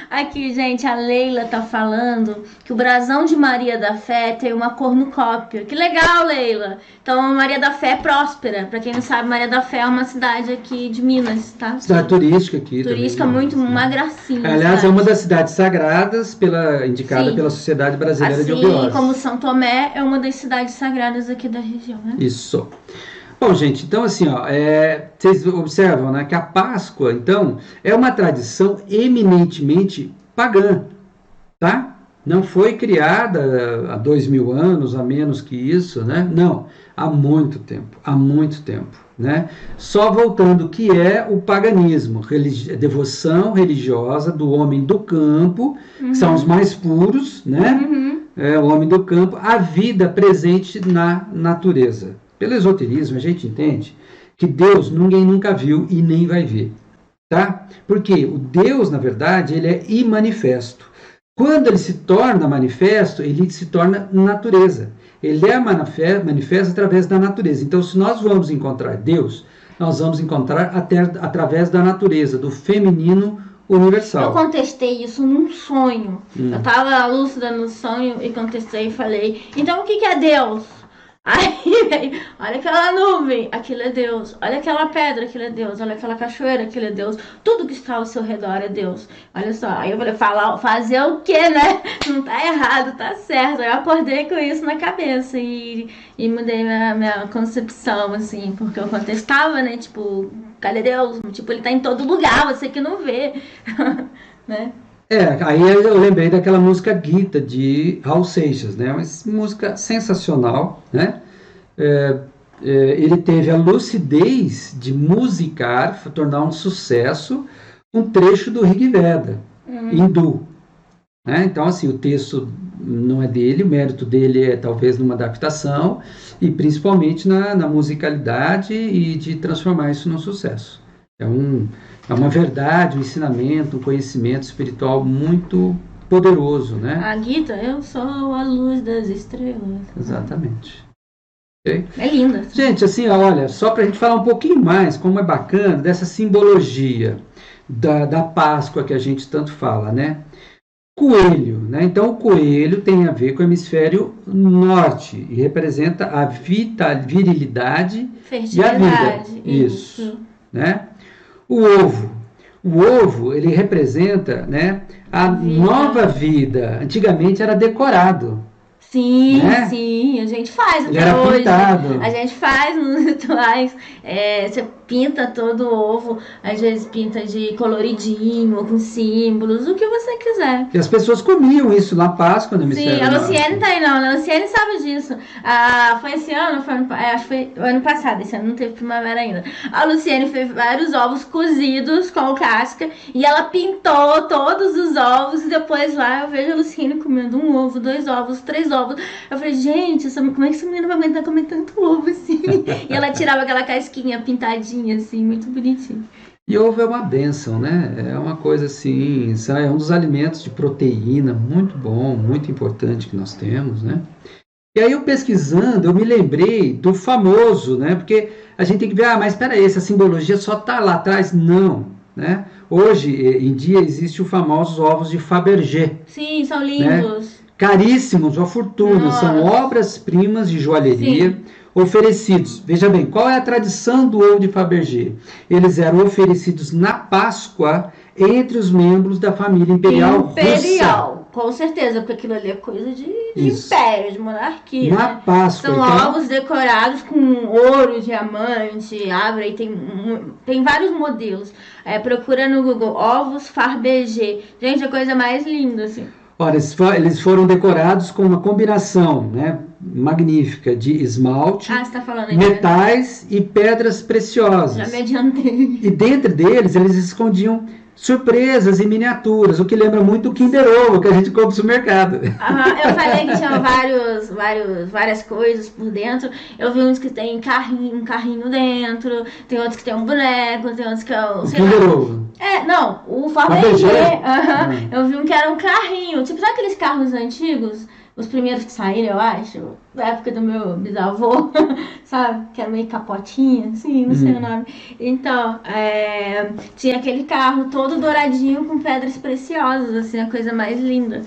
Aqui, gente, a Leila tá falando que o brasão de Maria da Fé tem uma cornucópia. Que legal, Leila! Então, Maria da Fé é próspera. Pra quem não sabe, Maria da Fé é uma cidade aqui de Minas, tá? Cidade turística aqui. Turística, também, muito, uma gracinha. Aliás, é uma das cidades sagradas indicada pela Sociedade Brasileira de Obiose. Como São Tomé é uma das cidades sagradas aqui da região, né? Isso. Bom, gente, então assim, ó, vocês observam, né, que a Páscoa, então, é uma tradição eminentemente pagã, tá? Não foi criada há 2000 anos, a menos que isso, né? Não, há muito tempo, né? Só voltando, que é o paganismo, devoção religiosa do homem do campo, que são os mais puros, né? O homem do campo, a vida presente na natureza. Pelo esoterismo, a gente entende que Deus ninguém nunca viu e nem vai ver, tá? Porque o Deus, na verdade, ele é imanifesto. Quando ele se torna manifesto, ele se torna natureza. Ele é manifesto através da natureza. Então, se nós vamos encontrar Deus, nós vamos encontrar até através da natureza, do feminino universal. Eu contestei isso num sonho. Eu estava lúcida no sonho e contestei e falei, então o que é Deus? Aí, olha aquela nuvem, aquilo é Deus. Olha aquela pedra, aquilo é Deus. Olha aquela cachoeira, aquilo é Deus. Tudo que está ao seu redor é Deus. Olha só, aí eu falei, fazer o quê, né? Não tá errado, tá certo. Eu acordei com isso na cabeça e mudei minha concepção, assim, porque eu contestava, né? Tipo, cadê Deus? Tipo, ele tá em todo lugar, você que não vê, né? Aí eu lembrei daquela música Gita, de Raul Seixas, né? Uma música sensacional, né? Ele teve a lucidez de musicar, tornar um sucesso, um trecho do Rig Veda, hindu, né? Então, assim, o texto não é dele, o mérito dele é talvez numa adaptação, e principalmente na musicalidade e de transformar isso num sucesso. É uma verdade, um ensinamento, um conhecimento espiritual muito poderoso, né? A Gita, eu sou a luz das estrelas. Exatamente. Okay? É linda. Gente, assim, olha, só para a gente falar um pouquinho mais, como é bacana, dessa simbologia da Páscoa que a gente tanto fala, né? Coelho, né? Então, o coelho tem a ver com o hemisfério norte e representa a virilidade e a vida. Isso. Né? O ovo, ele representa, né, a nova vida. Antigamente era decorado. Sim, né? Sim, a gente faz ele até era hoje. Pintado. A gente faz nos rituais. Você pinta todo o ovo, às vezes pinta de coloridinho, com símbolos, o que você quiser. E as pessoas comiam isso na Páscoa, no hemisfério norte. Sim, a Luciene tá aí, não. A Luciene sabe disso. Foi esse ano, acho que foi o ano passado, esse ano não teve primavera ainda. A Luciene fez vários ovos cozidos com casca e ela pintou todos os ovos e depois lá eu vejo a Luciene comendo um ovo, 2 ovos, 3 ovos. Eu falei, gente, como é que essa menina vai aguentar comer tanto ovo assim? E ela tirava aquela casquinha pintadinha assim, muito bonitinho. E ovo é uma bênção, né? É uma coisa assim, é um dos alimentos de proteína muito bom, muito importante que nós temos, né? E aí eu pesquisando, eu me lembrei do famoso, né? Porque a gente tem que ver, mas espera aí, essa simbologia só tá lá atrás? Não, né? Hoje em dia existe os famosos ovos de Fabergé. Sim, são lindos. Né? Caríssimos, uma fortuna, são obras-primas de joalheria. Sim. Oferecidos, veja bem, qual é a tradição do ovo de Fabergé? Eles eram oferecidos na Páscoa entre os membros da família imperial russa. com certeza, porque aquilo ali é coisa de Isso. império, de monarquia, Na né? Páscoa, São então, ovos decorados com ouro, diamante, abre, e tem vários modelos. Procura no Google, ovos Fabergé. Gente, a coisa mais linda, assim. olha, eles foram decorados com uma combinação, né, magnífica de esmalte, Ah, você tá falando aí, né? metais e pedras Já me preciosas. adiantei. E dentro deles, eles escondiam surpresas e miniaturas, o que lembra muito o Kinder Ovo que a gente compra no supermercado. Aham, eu falei que tinha várias coisas por dentro. Eu vi uns que tem um carrinho dentro, tem outros que tem um boneco, tem outros que é O sei Kinder lá. Ovo. Não, o Fabergé? Fabergé. Aham. Hum. Eu vi um que era um carrinho, tipo, sabe aqueles carros antigos? Os primeiros que saíram, eu acho, da época do meu bisavô, sabe? Que era meio capotinha, assim, não sei o nome. Então, tinha aquele carro todo douradinho com pedras preciosas, assim, a coisa mais linda.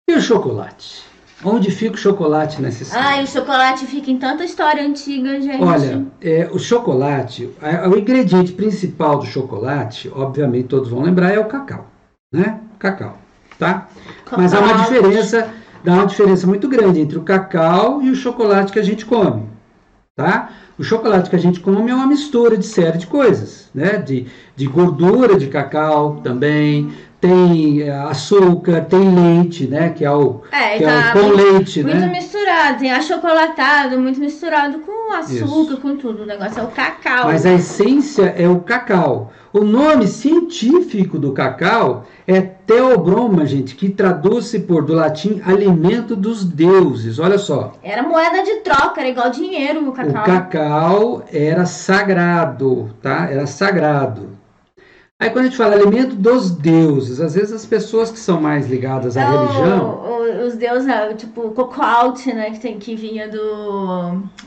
E o chocolate? Onde fica o chocolate nessa história? Ai, o chocolate fica em tanta história antiga, gente. Olha, o chocolate, o ingrediente principal do chocolate, obviamente todos vão lembrar, é o cacau, né? Cacau, tá? Mas há uma diferença muito grande entre o cacau e o chocolate que a gente come, tá? O chocolate que a gente come é uma mistura de série de coisas, né? De gordura de cacau também, tem açúcar, tem leite, né? Que é o com leite, muito né? misturado, tem achocolatado, muito misturado com açúcar, com tudo. O negócio é o cacau. Mas a essência é o cacau. O nome científico do cacau é Theobroma, gente, que traduz-se do latim alimento dos deuses. Olha só. Era moeda de troca, era igual dinheiro o cacau. O cacau era sagrado, tá? Era sagrado. Aí quando a gente fala alimento dos deuses, às vezes as pessoas que são mais ligadas à religião... Os deuses, tipo o Cocoalt, né, que vinha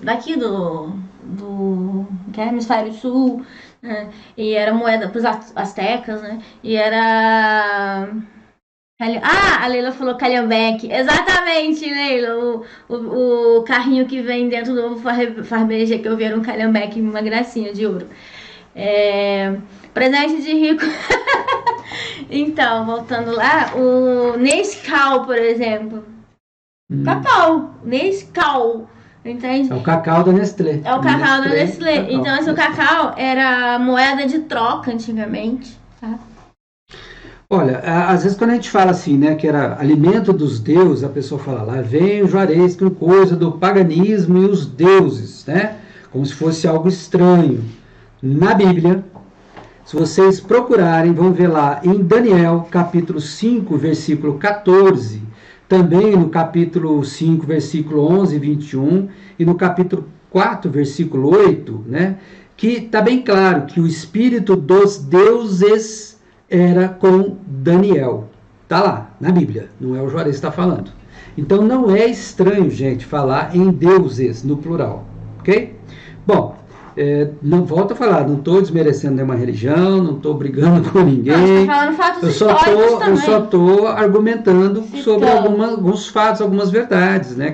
daqui do que é hemisfério sul, né, e era moeda para os astecas, né, e era... a Leila falou calhambeque. Exatamente, Leila. O carrinho que vem dentro do Fabergé que eu vi era um calhambeque, uma gracinha de ouro. Presente de rico. Então, voltando lá, o Nescau, por exemplo. Cacau. Nescau. Entende? É o cacau da Nestlé. É o cacau da Nestlé. Então, esse cacau era moeda de troca antigamente, tá? Olha, às vezes quando a gente fala assim, né, que era alimento dos deuses, a pessoa fala, lá vem o Juarez com coisa do paganismo e os deuses, né? Como se fosse algo estranho. Na Bíblia, se vocês procurarem, vão ver lá em Daniel, capítulo 5, versículo 14, também no capítulo 5, versículo 11 e 21, e no capítulo 4, versículo 8, né, que está bem claro que o espírito dos deuses era com Daniel. Está lá, na Bíblia, não é o Juarez que está falando. Então não é estranho, gente, falar em deuses no plural, ok? Bom, não volto a falar, não estou desmerecendo nenhuma religião, não estou brigando com ninguém. Não, você tá falando fatos históricos também. Eu só estou argumentando sobre alguns fatos, algumas verdades, né?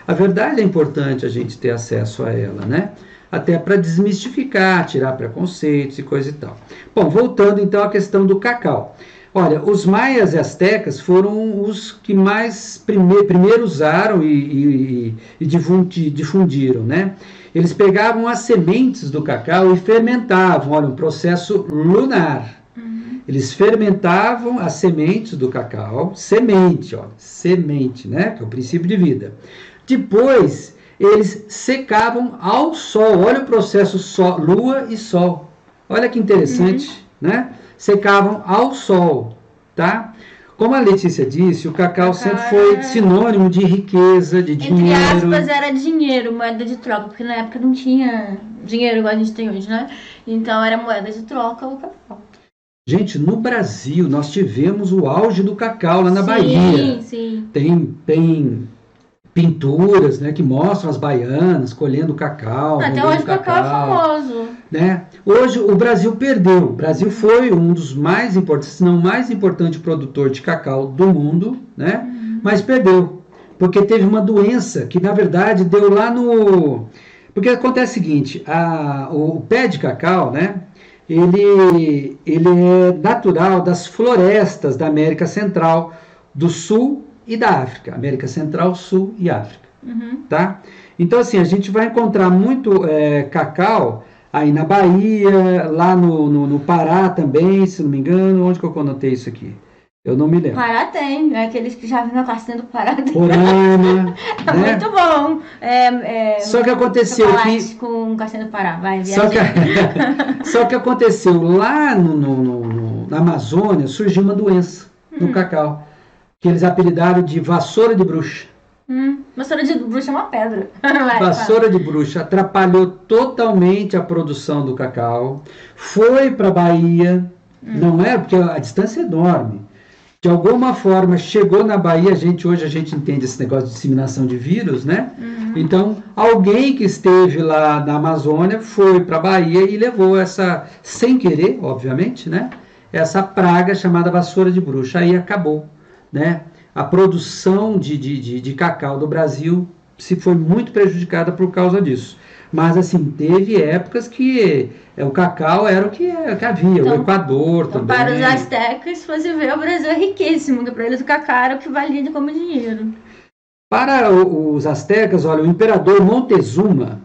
A verdade é importante a gente ter acesso a ela, né? Até para desmistificar, tirar preconceitos e coisa e tal. Bom, voltando então à questão do cacau. Olha, os maias e astecas foram os que mais primeiro usaram e difundiram, né? Eles pegavam as sementes do cacau e fermentavam, olha, um processo lunar. Eles fermentavam as sementes do cacau, semente, né? Que é o princípio de vida. Depois, eles secavam ao sol, olha o processo lua e sol. Olha que interessante, né? Secavam ao sol, tá? Como a Letícia disse, o cacau sempre foi sinônimo de riqueza, de dinheiro. Entre aspas, era dinheiro, moeda de troca, porque na época não tinha dinheiro igual a gente tem hoje, né? Então era moeda de troca o cacau. Gente, no Brasil nós tivemos o auge do cacau lá na Bahia. Sim. Tem pinturas, né, que mostram as baianas colhendo cacau. Até hoje o cacau é famoso. Né? Hoje o Brasil perdeu. O Brasil foi um dos mais importantes, se não mais importante produtor de cacau do mundo, né? Mas perdeu, porque teve uma doença que na verdade deu lá no... Porque acontece o seguinte, o pé de cacau, né? Ele é natural das florestas da América Central, do Sul e da África, América Central, Sul e África, Uhum. tá? Então, assim, a gente vai encontrar muito cacau aí na Bahia, lá no Pará também, se não me engano. Onde que eu conotei isso aqui? Eu não me lembro. Pará tem, aqueles que já vêm na castanha do Pará tem. Roraima, É né? muito bom. Só que aconteceu Chocolate que... com castanha do Pará, vai, Só viajei. só que aconteceu lá na Amazônia, surgiu uma doença no cacau, que eles apelidaram de vassoura de bruxa. Vassoura de bruxa é uma pedra. Vai, Vassoura de bruxa atrapalhou totalmente a produção do cacau, foi para a Bahia, não é, porque a distância é enorme. De alguma forma chegou na Bahia, hoje a gente entende esse negócio de disseminação de vírus, né? Então, alguém que esteve lá na Amazônia foi para a Bahia e levou essa, sem querer, obviamente, né? Essa praga chamada vassoura de bruxa. Aí acabou, né? A produção de cacau do Brasil se foi muito prejudicada por causa disso. Mas, assim, teve épocas que o cacau era o que havia, Então, o Equador também. para os astecas, se você ver, o Brasil é riquíssimo, que para eles o cacau era o que valia como dinheiro. Para os astecas, olha, o imperador Montezuma,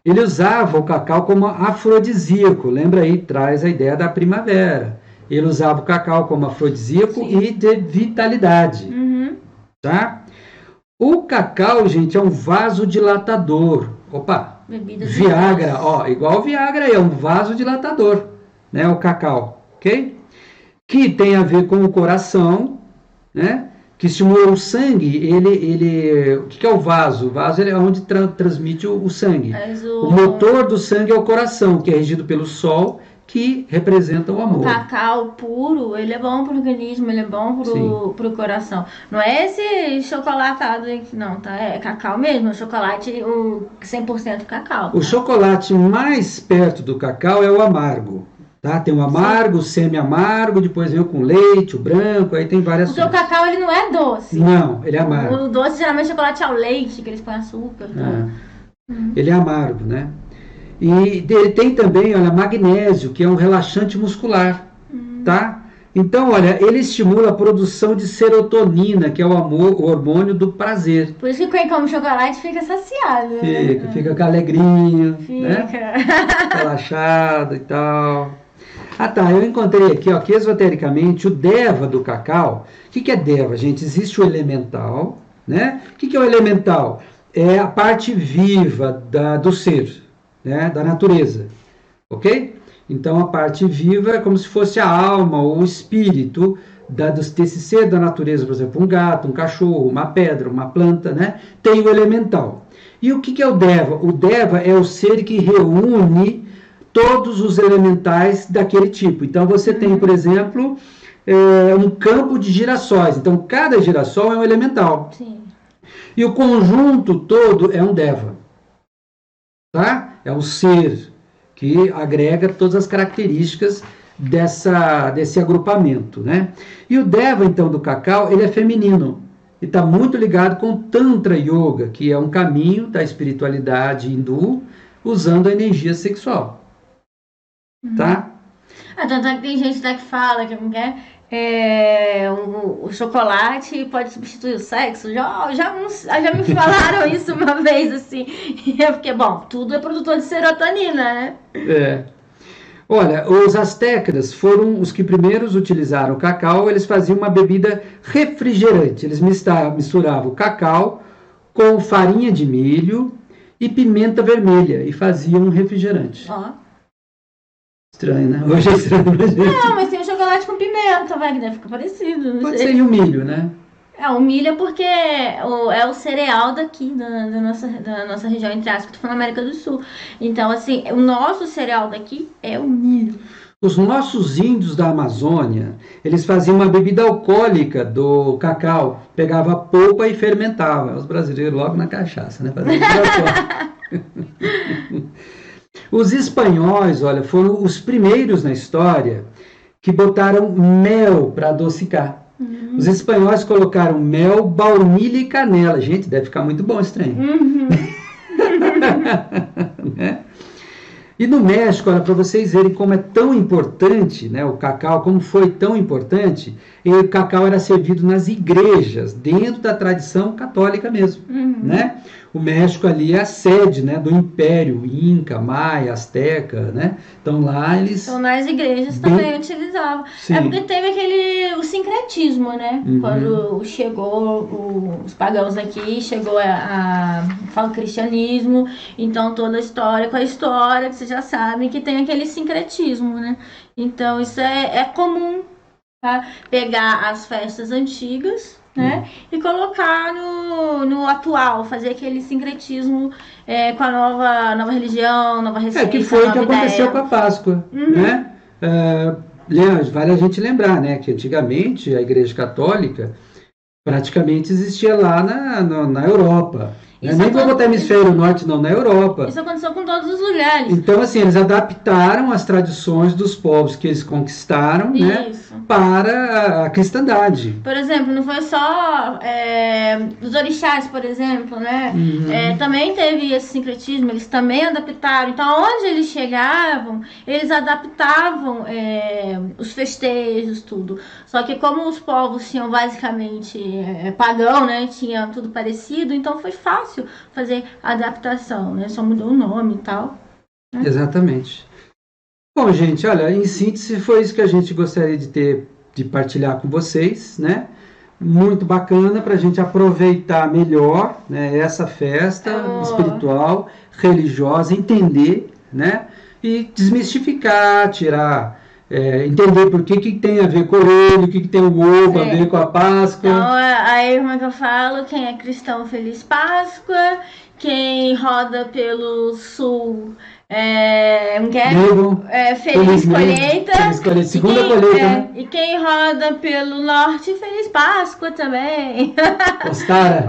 ele usava o cacau como afrodisíaco. Lembra aí, traz a ideia da primavera. Ele usava o cacau como afrodisíaco e de vitalidade. Tá? O cacau, gente, é um vasodilatador. Opa! Bebida Viagra, ó, igual o Viagra é um vasodilatador, né, o cacau, ok? Que tem a ver com o coração, né, que estimula o sangue, o que é o vaso? O vaso é onde transmite o sangue. O motor do sangue é o coração, que é regido pelo sol, que representa o amor. O cacau puro, ele é bom pro organismo, ele é bom pro coração. Não é esse chocolatado aí, não, tá? É cacau mesmo, o chocolate, o 100% cacau. O chocolate mais perto do cacau é o amargo, tá? Tem o amargo, o semi-amargo, depois vem o com leite, o branco, aí tem várias Porque o cacau, ele não é doce. Não, ele é amargo. O doce, geralmente, é chocolate ao leite, que eles põem açúcar. Ele é amargo, né? E ele tem também, olha, magnésio, que é um relaxante muscular, tá? Então, olha, ele estimula a produção de serotonina, que é o hormônio do prazer. Por isso que quem come chocolate fica saciado. Fica com alegria, Fica. né? Relaxado e tal. Ah, tá, eu encontrei aqui, ó, que esotericamente o Deva do cacau. O que é Deva, gente? Existe o elemental, né? O que é o elemental? É a parte viva do ser, né, da natureza, ok? Então a parte viva é como se fosse a alma ou o espírito desse ser da natureza, por exemplo, um gato, um cachorro, uma pedra, uma planta, né? Tem o elemental. E o que é o Deva? O Deva é o ser que reúne todos os elementais daquele tipo. Então você tem, por exemplo, um campo de girassóis. Então cada girassol é um elemental. Sim. E o conjunto todo é um Deva. Tá? É um ser que agrega todas as características desse agrupamento, né? E o Deva, então, do cacau, ele é feminino e está muito ligado com o Tantra Yoga, que é um caminho da espiritualidade hindu usando a energia sexual, tá? Tanto é que tem gente que fala que o chocolate pode substituir o sexo. Já me falaram isso uma vez, assim. Porque, bom, tudo é produtor de serotonina, né? Olha, os astecas foram os que primeiros utilizaram o cacau. Eles faziam uma bebida refrigerante. Eles misturavam o cacau com farinha de milho e pimenta vermelha e faziam um refrigerante. Estranho, né? Hoje é estranho pra gente. Não, mas tem o chocolate com pimenta, vai, que deve ficar parecido. Pode ser o milho, né? O milho é porque é o cereal daqui, da nossa região, entre aspas, que tu falando na América do Sul. Então, assim, o nosso cereal daqui é o milho. Os nossos índios da Amazônia, eles faziam uma bebida alcoólica do cacau. Pegava a polpa e fermentava. Os brasileiros logo na cachaça, né? Os espanhóis, olha, foram os primeiros na história que botaram mel para adocicar. Os espanhóis colocaram mel, baunilha e canela. Gente, deve ficar muito bom esse trem. Né? E no México, olha, para vocês verem como é tão importante, né, o cacau, como foi tão importante, o cacau era servido nas igrejas, dentro da tradição católica mesmo, né? O México ali é a sede, né, do Império Inca, Maia, Azteca, né? Então lá eles... Então nas igrejas também utilizavam. Sim. É porque teve o sincretismo, né? Quando chegou os pagãos aqui, chegou o cristianismo, então toda a história com a história, que vocês já sabem que tem aquele sincretismo, né? Então isso é comum, tá? Pegar as festas antigas, né? E colocar no atual, fazer aquele sincretismo com a nova religião, nova receita, que foi o que aconteceu ideia. com a Páscoa, né? Vale a gente lembrar, né, que antigamente a Igreja Católica praticamente existia lá na Europa. Nem vou botar hemisfério norte, não, na Europa. Isso aconteceu com todos os lugares. Então, assim, eles adaptaram as tradições dos povos que eles conquistaram, né, para a cristandade. Por exemplo, não foi só os orixás, por exemplo, né? Também teve esse sincretismo, eles também adaptaram. Então, onde eles chegavam, eles adaptavam os festejos, tudo. Só que como os povos tinham basicamente pagão, né? Tinha tudo parecido, então foi fácil fazer a adaptação, né? Só mudou o nome e tal. Né? Exatamente. Bom, gente, olha, em síntese foi isso que a gente gostaria de partilhar com vocês, né? Muito bacana para a gente aproveitar melhor, né, essa festa espiritual, religiosa, entender, né? E desmistificar, tirar... entender por que tem a ver com o coelho, o que tem o ovo a ver com a Páscoa. Então, aí como é que eu falo? Quem é cristão, feliz Páscoa. Quem roda pelo sul, feliz colheita. Feliz colheita, segunda colheita, né? E quem roda pelo norte, feliz Páscoa também. Ostara.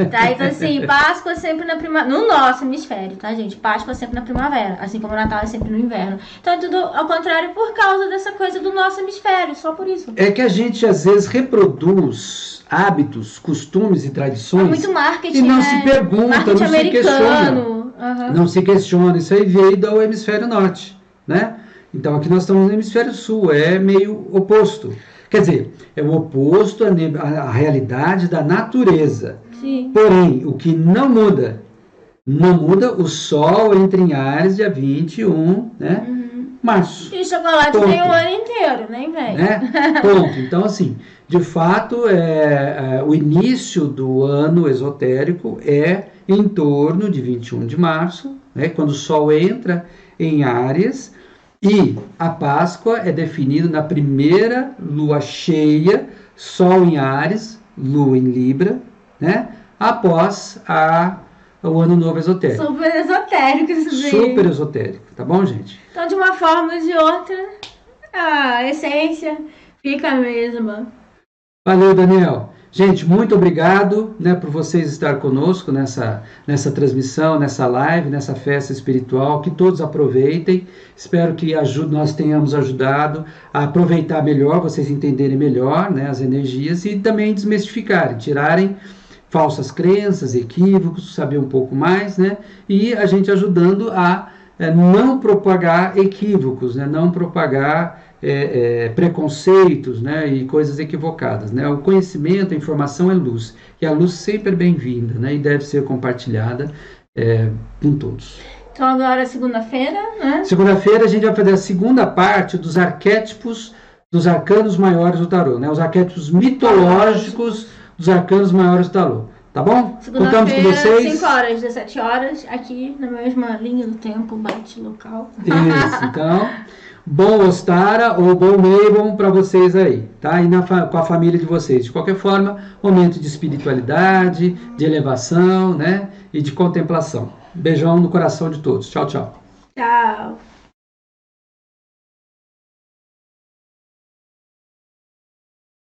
Tá, então assim, Páscoa sempre na primavera, no nosso hemisfério, tá, gente? Páscoa sempre na primavera, assim como o Natal é sempre no inverno. Então é tudo ao contrário por causa dessa coisa do nosso hemisfério, só por isso. É que a gente às vezes reproduz hábitos, costumes e tradições. Muito marketing, e não se pergunta, não se questiona. Não se questiona. Isso aí veio do hemisfério norte, né? Então aqui nós estamos no hemisfério sul, é meio oposto. Quer dizer, é o oposto à realidade da natureza. Sim. Porém, o que não muda o Sol entra em Áries dia 21, né? Março. E chocolate tem o ano inteiro, nem vem. Ponto. Então, assim, de fato, o início do ano esotérico é em torno de 21 de março, né, quando o Sol entra em Áries, e a Páscoa é definida na primeira lua cheia, Sol em Áries, Lua em Libra, né, após o Ano Novo Esotérico. Super esotérico isso daí. Super esotérico, tá bom, gente? Então, de uma forma ou de outra, a essência fica a mesma. Valeu, Daniel. Gente, muito obrigado, né, por vocês estar conosco nessa transmissão, nessa live, nessa festa espiritual. Que todos aproveitem. Espero que nós tenhamos ajudado a aproveitar melhor, vocês entenderem melhor, né, as energias e também desmistificarem, tirarem falsas crenças, equívocos, saber um pouco mais, né, e a gente ajudando a não propagar equívocos, né, não propagar preconceitos, né, e coisas equivocadas, né? O conhecimento, a informação é luz, e a luz sempre é bem-vinda, né, e deve ser compartilhada com todos. Então agora segunda-feira, né? Segunda-feira a gente vai fazer a segunda parte dos arquétipos dos arcanos maiores do tarô, né? Os arquétipos mitológicos dos arcanos maiores do tarô. Tá bom? Contamos com vocês. 5 horas, 17 horas, aqui na mesma linha do tempo, bate local. Isso, então... Bom Ostara ou bom Mabon para vocês aí, tá? E com a família de vocês. De qualquer forma, momento de espiritualidade, de elevação, né? E de contemplação. Beijão no coração de todos. Tchau, tchau. Tchau.